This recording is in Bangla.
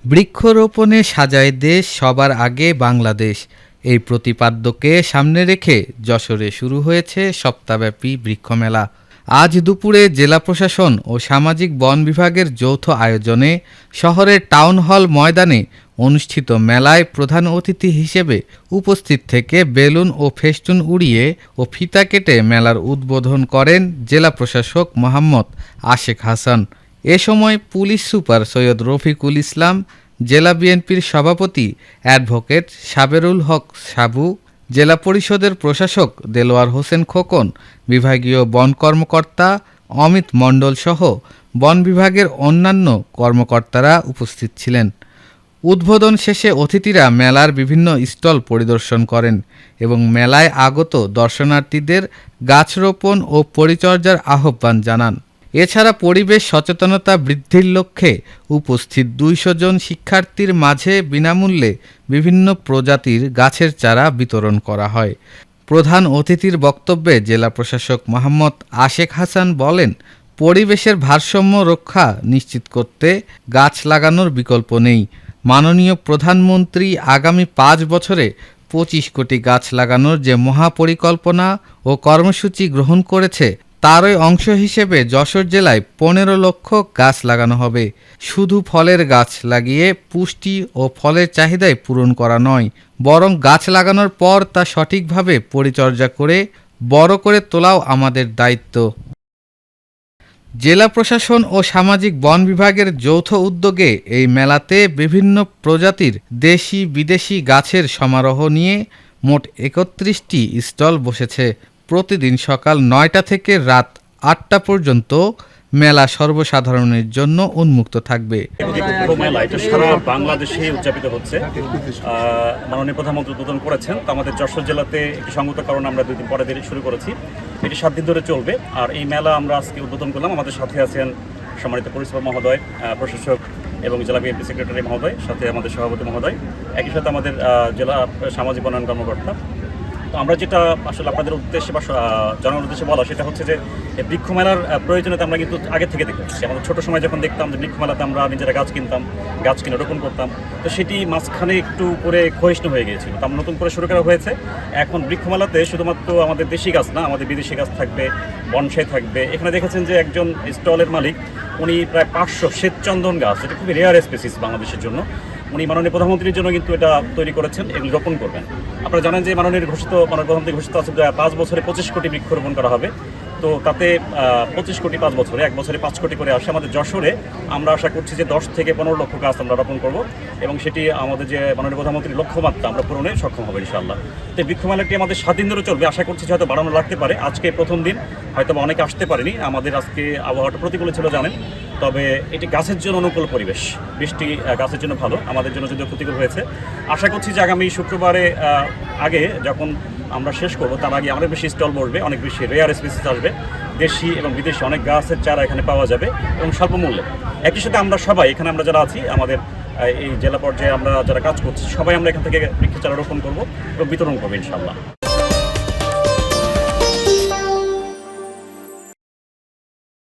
বৃক্ষরোপণে সাজায় দেশ, সবার আগে বাংলাদেশ, এই প্রতিপাদ্যকে সামনে রেখে যশোরে শুরু হয়েছে সপ্তাহব্যাপী বৃক্ষমেলা। আজ দুপুরে জেলা প্রশাসন ও সামাজিক বন বিভাগের যৌথ আয়োজনে শহরের টাউন হল ময়দানে অনুষ্ঠিত মেলায় প্রধান অতিথি হিসেবে উপস্থিত থেকে বেলুন ও ফেস্টুন উড়িয়ে ও ফিতা কেটে মেলার উদ্বোধন করেন জেলা প্রশাসক মোহাম্মদ আশেক হাসান। এ সময় পুলিশ সুপার সৈয়দ রফিকুল ইসলাম, জেলা বিএনপির সভাপতি অ্যাডভোকেট সাবেরুল হক সাবু, জেলা পরিষদের প্রশাসক দেলোয়ার হোসেন খোকন, বিভাগীয় বন কর্মকর্তা অমিত মণ্ডল সহ বন বিভাগের অন্যান্য কর্মকর্তারা উপস্থিত ছিলেন। উদ্বোধন শেষে অতিথিরা মেলার বিভিন্ন স্টল পরিদর্শন করেন এবং মেলায় আগত দর্শনার্থীদের গাছ রোপণ ও পরিচর্যার আহ্বান জানান। এছাড়া পরিবেশ সচেতনতা বৃদ্ধির লক্ষ্যে উপস্থিত ২০০ জন শিক্ষার্থীর মাঝে বিনামূল্যে বিভিন্ন প্রজাতির গাছের চারা বিতরণ করা হয়। প্রধান অতিথির বক্তব্যে জেলা প্রশাসক মোহাম্মদ আশেক হাসান বলেন, পরিবেশের ভারসাম্য রক্ষা নিশ্চিত করতে গাছ লাগানোর বিকল্প নেই। মাননীয় প্রধানমন্ত্রী আগামী ৫ বছরে ২৫ কোটি গাছ লাগানোর যে মহাপরিকল্পনা ও কর্মসূচি গ্রহণ করেছে, তারই অংশ হিসেবে যশোর জেলায় ১৫ লক্ষ গাছ লাগানো হবে। শুধু ফলের গাছ লাগিয়ে পুষ্টি ও ফলের চাহিদাই পূরণ করা নয়, বরং গাছ লাগানোর পর তা সঠিকভাবে পরিচর্যা করে বড় করে তোলাও আমাদের দায়িত্ব। জেলা প্রশাসন ও সামাজিক বন বিভাগের যৌথ উদ্যোগে এই মেলাতে বিভিন্ন প্রজাতির দেশি বিদেশি গাছের সমারোহ নিয়ে মোট ৩১টি স্টল বসেছে। প্রতিদিন সকাল ৯টা থেকে রাত ৮টা পর্যন্ত মেলা সর্বসাধারণের জন্য উন্মুক্ত থাকবে। মেলা এটা সারা বাংলাদেশে উদযাপিত হচ্ছে। মাননীয় প্রধানমন্ত্রী উদ্বোধন করেছেন, তো আমাদের যশোর জেলাতে একটি সংগত কারণে আমরা 2 দিন পরে শুরু করেছি। এটি 7 দিন ধরে চলবে। আর এই মেলা আমরা আজকে উদ্বোধন করলাম। আমাদের সাথে আছেন সম্মানিত পুলিশ সুপার মহোদয়, প্রশাসক এবং জেলা বিএনপি সেক্রেটারি মহোদয়, সাথে আমাদের সভাপতি মহোদয়, একই সাথে আমাদের জেলা সামাজিক বনায়ন কর্মকর্তা। তো আমরা যেটা আসলে আপনাদের উদ্দেশ্যে বা জনগণের উদ্দেশ্যে বলা, সেটা হচ্ছে যে বৃক্ষ মেলার প্রয়োজনীয়তা আমরা কিন্তু আগে থেকে দেখছি। আমাদের ছোটো সময় যখন দেখতাম যে বৃক্ষ মেলাতে আমরা নিজেরা গাছ কিনতাম, গাছ কিনে রোপণ করতাম, তো সেটি মাঝখানে একটু করে ক্ষয়িষ্ণু হয়ে গিয়েছিল। তো আমরা নতুন করে শুরু করা হয়েছে। এখন বৃক্ষ মেলাতে শুধুমাত্র আমাদের দেশি গাছ না, আমাদের বিদেশি গাছ থাকবে, বনসাই থাকবে। এখানে দেখেছেন যে একজন স্টলের মালিক, উনি প্রায় ৫০০ শ্বেতচন্দন গাছ, এটা খুবই রেয়ার স্পেসিস বাংলাদেশের জন্য, উনি মাননীয় প্রধানমন্ত্রীর জন্য কিন্তু এটা তৈরি করেছেন, এগুলি রোপণ করবেন। আপনারা জানেন যে মাননীয় প্রধানমন্ত্রী ঘোষিত আছে ৫ বছরে ২৫ কোটি বৃক্ষ রোপণ করা হবে। তো তাতে ২৫ কোটি ৫ বছরে, 1 বছরে ৫ কোটি করে আসে। আমাদের যশোরে আমরা আশা করছি যে ১০ থেকে ১৫ লক্ষ গাছ আমরা রোপণ করব এবং সেটি আমাদের যে মাননীয় প্রধানমন্ত্রীর লক্ষ্যমাত্রা আমরা পূরণে সক্ষম হবে ইনশাআল্লাহ। তো বৃক্ষ মেলাটি আমাদের ৭ দিন ধরে চলবে। আশা করছি যে হয়তো বাড়ানো লাগতে পারে। আজকে প্রথম দিন, হয়তো অনেকে আসতে পারেনি, আমাদের আজকে আবহাওয়াটা প্রতিকূল ছিল জানেন। তবে এটি গাছের জন্য অনুকূল পরিবেশ, বৃষ্টি গাছের জন্য ভালো, আমাদের জন্য যদিও প্রতিকূল হয়েছে। আশা করছি যে আগামী শুক্রবারে আগে যখন আমরা শেষ করব, তার আগে অনেক বেশি স্টল বসবে, অনেক বেশি রেয়ার স্পিসিস আসবে, দেশি এবং বিদেশি অনেক গাছের চারা এখানে পাওয়া যাবে এবং স্বল্প মূল্যে। একই সাথে আমরা সবাই এখানে আমরা যারা আছি, আমাদের এই জেলা পর্যায়ে আমরা যারা কাজ করছি, সবাই আমরা এখান থেকে বৃক্ষের চারা রোপণ করবো এবং বিতরণ করবো ইনশাআল্লাহ।